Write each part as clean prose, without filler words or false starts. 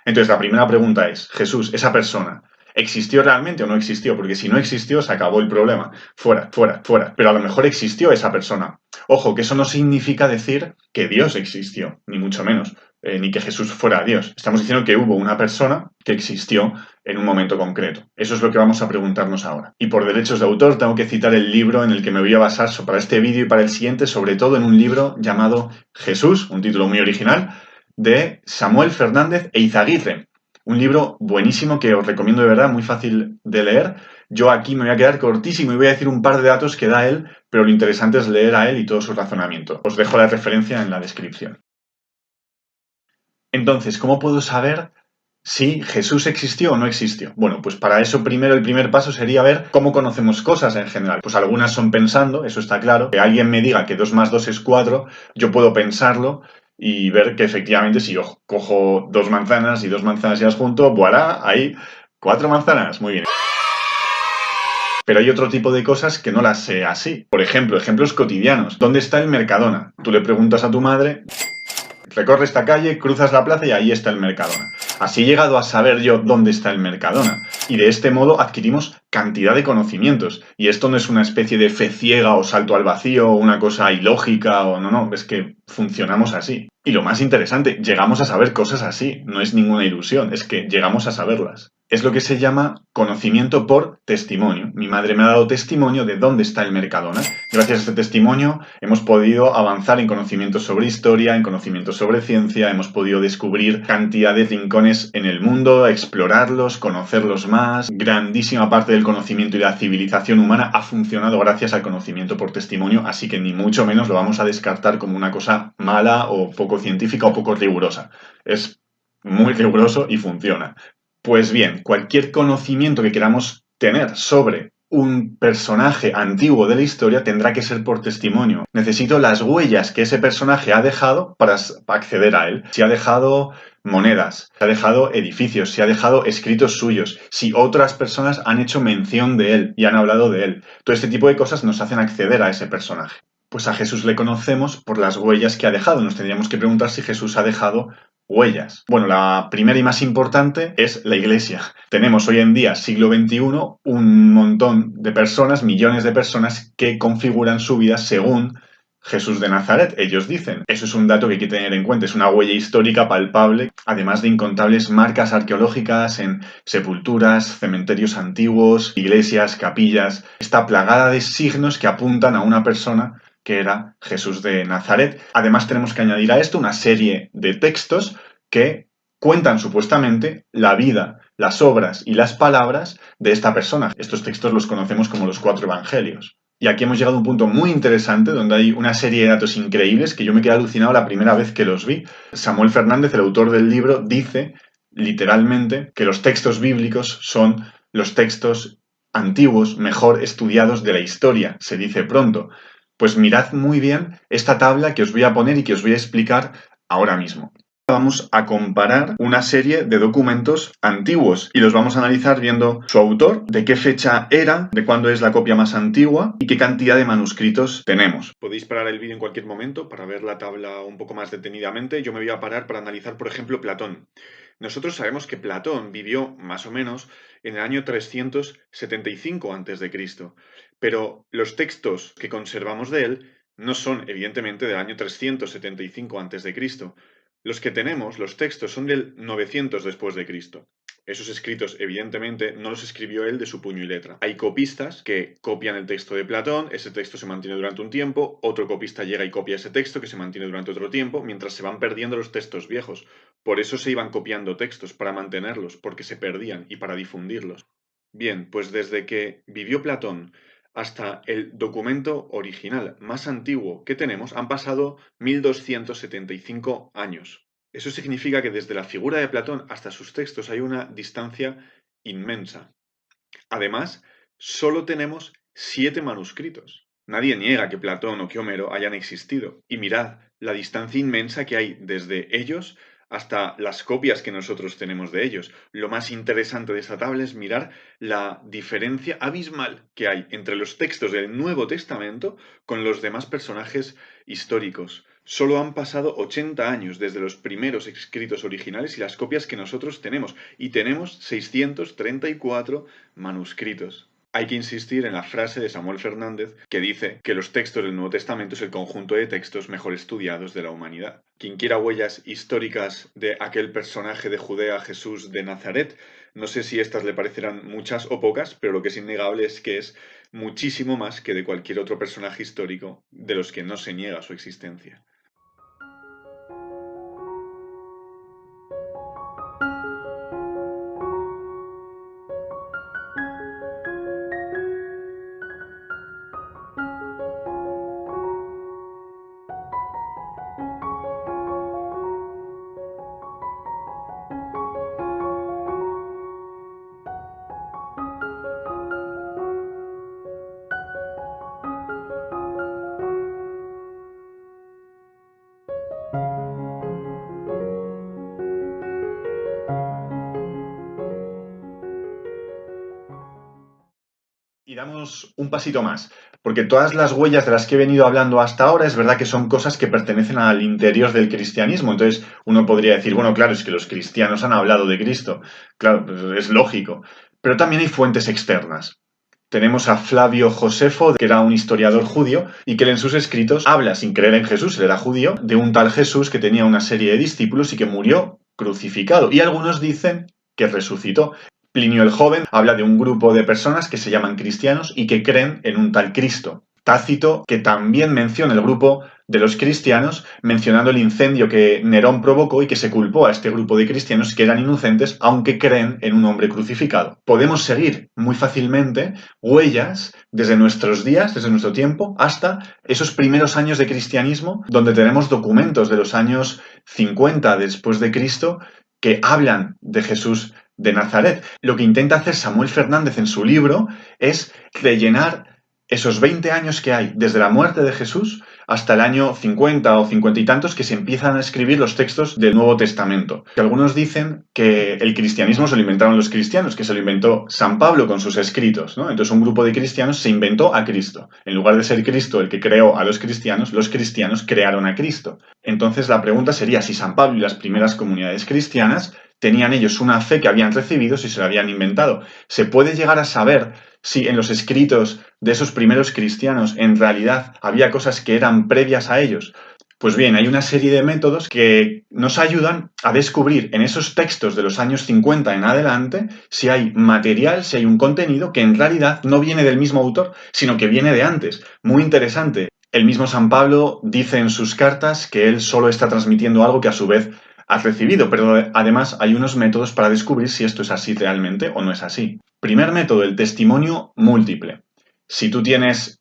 Entonces, la primera pregunta es, Jesús, esa persona, ¿existió realmente o no existió? Porque si no existió, se acabó el problema. Fuera, fuera, fuera. Pero a lo mejor existió esa persona. Ojo, que eso no significa decir que Dios existió, ni mucho menos, ni que Jesús fuera Dios. Estamos diciendo que hubo una persona que existió en un momento concreto. Eso es lo que vamos a preguntarnos ahora. Y por derechos de autor tengo que citar el libro en el que me voy a basar para este vídeo y para el siguiente, sobre todo en un libro llamado Jesús, un título muy original, de Samuel Fernández e Izaguirre. Un libro buenísimo que os recomiendo de verdad, muy fácil de leer. Yo aquí me voy a quedar cortísimo y voy a decir un par de datos que da él, pero lo interesante es leer a él y todo su razonamiento. Os dejo la referencia en la descripción. Entonces, ¿cómo puedo saber si Jesús existió o no existió? Bueno, pues para eso primero el primer paso sería ver cómo conocemos cosas en general. Pues algunas son pensando, eso está claro. Que alguien me diga que 2 más 2 es 4, yo puedo pensarlo y ver que efectivamente si yo cojo 2 manzanas y 2 manzanas y las junto, voilà, hay 4 manzanas. Muy bien. Pero hay otro tipo de cosas que no las sé así. Por ejemplo, ejemplos cotidianos. ¿Dónde está el Mercadona? Tú le preguntas a tu madre, recorre esta calle, cruzas la plaza y ahí está el Mercadona. Así he llegado a saber yo dónde está el Mercadona. Y de este modo adquirimos cantidad de conocimientos. Y esto no es una especie de fe ciega o salto al vacío o una cosa ilógica o no, es que funcionamos así. Y lo más interesante, llegamos a saber cosas así. No es ninguna ilusión, es que llegamos a saberlas. Es lo que se llama conocimiento por testimonio. Mi madre me ha dado testimonio de dónde está el Mercadona. Gracias a este testimonio hemos podido avanzar en conocimientos sobre historia, en conocimientos sobre ciencia, hemos podido descubrir cantidad de rincones en el mundo, explorarlos, conocerlos más. Grandísima parte del conocimiento y la civilización humana ha funcionado gracias al conocimiento por testimonio, así que ni mucho menos lo vamos a descartar como una cosa mala o poco científica o poco rigurosa. Es muy riguroso y funciona. Pues bien, cualquier conocimiento que queramos tener sobre un personaje antiguo de la historia tendrá que ser por testimonio. Necesito las huellas que ese personaje ha dejado para acceder a él. Si ha dejado monedas, si ha dejado edificios, si ha dejado escritos suyos, si otras personas han hecho mención de él y han hablado de él. Todo este tipo de cosas nos hacen acceder a ese personaje. Pues a Jesús le conocemos por las huellas que ha dejado. Nos tendríamos que preguntar si Jesús ha dejado huellas. Bueno, la primera y más importante es la Iglesia. Tenemos hoy en día, siglo XXI, un montón de personas, millones de personas que configuran su vida según Jesús de Nazaret, ellos dicen. Eso es un dato que hay que tener en cuenta, es una huella histórica palpable, además de incontables marcas arqueológicas en sepulturas, cementerios antiguos, iglesias, capillas. Está plagada de signos que apuntan a una persona que era Jesús de Nazaret. Además tenemos que añadir a esto una serie de textos que cuentan supuestamente la vida, las obras y las palabras de esta persona. Estos textos los conocemos como los 4 evangelios. Y aquí hemos llegado a un punto muy interesante donde hay una serie de datos increíbles que yo me quedé alucinado la primera vez que los vi. Samuel Fernández, el autor del libro, dice literalmente que los textos bíblicos son los textos antiguos mejor estudiados de la historia, se dice pronto. Pues mirad muy bien esta tabla que os voy a poner y que os voy a explicar ahora mismo. Vamos a comparar una serie de documentos antiguos y los vamos a analizar viendo su autor, de qué fecha era, de cuándo es la copia más antigua y qué cantidad de manuscritos tenemos. Podéis parar el vídeo en cualquier momento para ver la tabla un poco más detenidamente. Yo me voy a parar para analizar, por ejemplo, Platón. Nosotros sabemos que Platón vivió más o menos en el año 375 a.C., pero los textos que conservamos de él no son, evidentemente, del año 375 a.C. Los que tenemos, los textos, son del 900 después de Cristo. Esos escritos, evidentemente, no los escribió él de su puño y letra. Hay copistas que copian el texto de Platón, ese texto se mantiene durante un tiempo, otro copista llega y copia ese texto que se mantiene durante otro tiempo, mientras se van perdiendo los textos viejos. Por eso se iban copiando textos, para mantenerlos, porque se perdían y para difundirlos. Bien, pues desde que vivió Platón hasta el documento original más antiguo que tenemos han pasado 1275 años. Eso significa que desde la figura de Platón hasta sus textos hay una distancia inmensa. Además, solo tenemos 7 manuscritos. Nadie niega que Platón o que Homero hayan existido. Y mirad la distancia inmensa que hay desde ellos hasta las copias que nosotros tenemos de ellos. Lo más interesante de esta tabla es mirar la diferencia abismal que hay entre los textos del Nuevo Testamento con los demás personajes históricos. Solo han pasado 80 años desde los primeros escritos originales y las copias que nosotros tenemos, y tenemos 634 manuscritos. Hay que insistir en la frase de Samuel Fernández que dice que los textos del Nuevo Testamento es el conjunto de textos mejor estudiados de la humanidad. Quien quiera huellas históricas de aquel personaje de Judea, Jesús de Nazaret, no sé si estas le parecerán muchas o pocas, pero lo que es innegable es que es muchísimo más que de cualquier otro personaje histórico de los que no se niega su existencia. Y damos un pasito más, porque todas las huellas de las que he venido hablando hasta ahora es verdad que son cosas que pertenecen al interior del cristianismo. Entonces uno podría decir, bueno, claro, es que los cristianos han hablado de Cristo. Claro, pues es lógico. Pero también hay fuentes externas. Tenemos a Flavio Josefo, que era un historiador judío, y que en sus escritos habla, sin creer en Jesús, él era judío, de un tal Jesús que tenía una serie de discípulos y que murió crucificado. Y algunos dicen que resucitó. Plinio el Joven habla de un grupo de personas que se llaman cristianos y que creen en un tal Cristo. Tácito, que también menciona el grupo de los cristianos, mencionando el incendio que Nerón provocó y que se culpó a este grupo de cristianos que eran inocentes, aunque creen en un hombre crucificado. Podemos seguir muy fácilmente huellas desde nuestros días, desde nuestro tiempo, hasta esos primeros años de cristianismo, donde tenemos documentos de los años 50 después de Cristo que hablan de Jesús de Nazaret. Lo que intenta hacer Samuel Fernández en su libro es rellenar esos 20 años que hay desde la muerte de Jesús hasta el año 50 o 50 y tantos que se empiezan a escribir los textos del Nuevo Testamento. Algunos dicen que el cristianismo se lo inventaron los cristianos, que se lo inventó San Pablo con sus escritos, ¿no? Entonces un grupo de cristianos se inventó a Cristo. En lugar de ser Cristo el que creó a los cristianos crearon a Cristo. Entonces la pregunta sería si San Pablo y las primeras comunidades cristianas tenían ellos una fe que habían recibido, si se la habían inventado. ¿Se puede llegar a saber si en los escritos de esos primeros cristianos en realidad había cosas que eran previas a ellos? Pues bien, hay una serie de métodos que nos ayudan a descubrir en esos textos de los años 50 en adelante si hay material, si hay un contenido que en realidad no viene del mismo autor, sino que viene de antes. Muy interesante. El mismo San Pablo dice en sus cartas que él solo está transmitiendo algo que a su vez has recibido, pero además hay unos métodos para descubrir si esto es así realmente o no es así. Primer método, el testimonio múltiple. Si tú tienes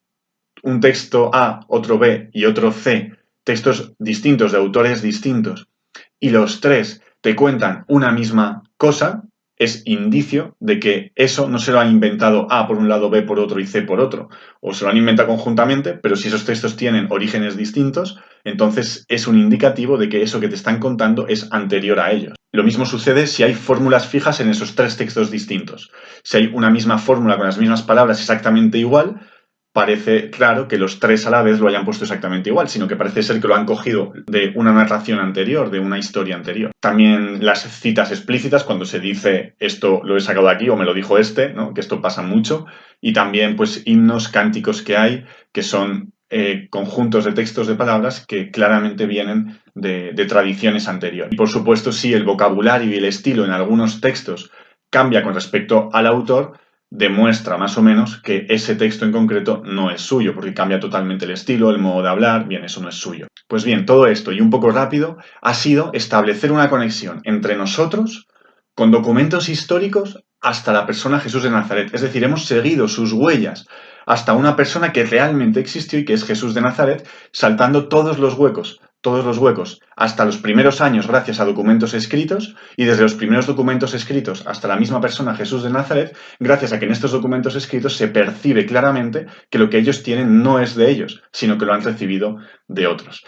un texto A, otro B y otro C, textos distintos de autores distintos, y los tres te cuentan una misma cosa, es indicio de que eso no se lo han inventado A por un lado, B por otro y C por otro, o se lo han inventado conjuntamente, pero si esos textos tienen orígenes distintos, entonces es un indicativo de que eso que te están contando es anterior a ellos. Lo mismo sucede si hay fórmulas fijas en esos tres textos distintos. Si hay una misma fórmula con las mismas palabras exactamente igual, parece claro que los tres a la vez lo hayan puesto exactamente igual, sino que parece ser que lo han cogido de una narración anterior, de una historia anterior. También las citas explícitas, cuando se dice esto lo he sacado de aquí o me lo dijo este, ¿no? Que esto pasa mucho. Y también pues himnos, cánticos que hay, que son conjuntos de textos de palabras que claramente vienen de tradiciones anteriores. Y por supuesto, si el vocabulario y el estilo en algunos textos cambia con respecto al autor, demuestra más o menos que ese texto en concreto no es suyo, porque cambia totalmente el estilo, el modo de hablar, bien, eso no es suyo. Pues bien, todo esto y un poco rápido ha sido establecer una conexión entre nosotros con documentos históricos hasta la persona Jesús de Nazaret. Es decir, hemos seguido sus huellas hasta una persona que realmente existió y que es Jesús de Nazaret, saltando todos los huecos, hasta los primeros años gracias a documentos escritos y desde los primeros documentos escritos hasta la misma persona Jesús de Nazaret, gracias a que en estos documentos escritos se percibe claramente que lo que ellos tienen no es de ellos, sino que lo han recibido de otros.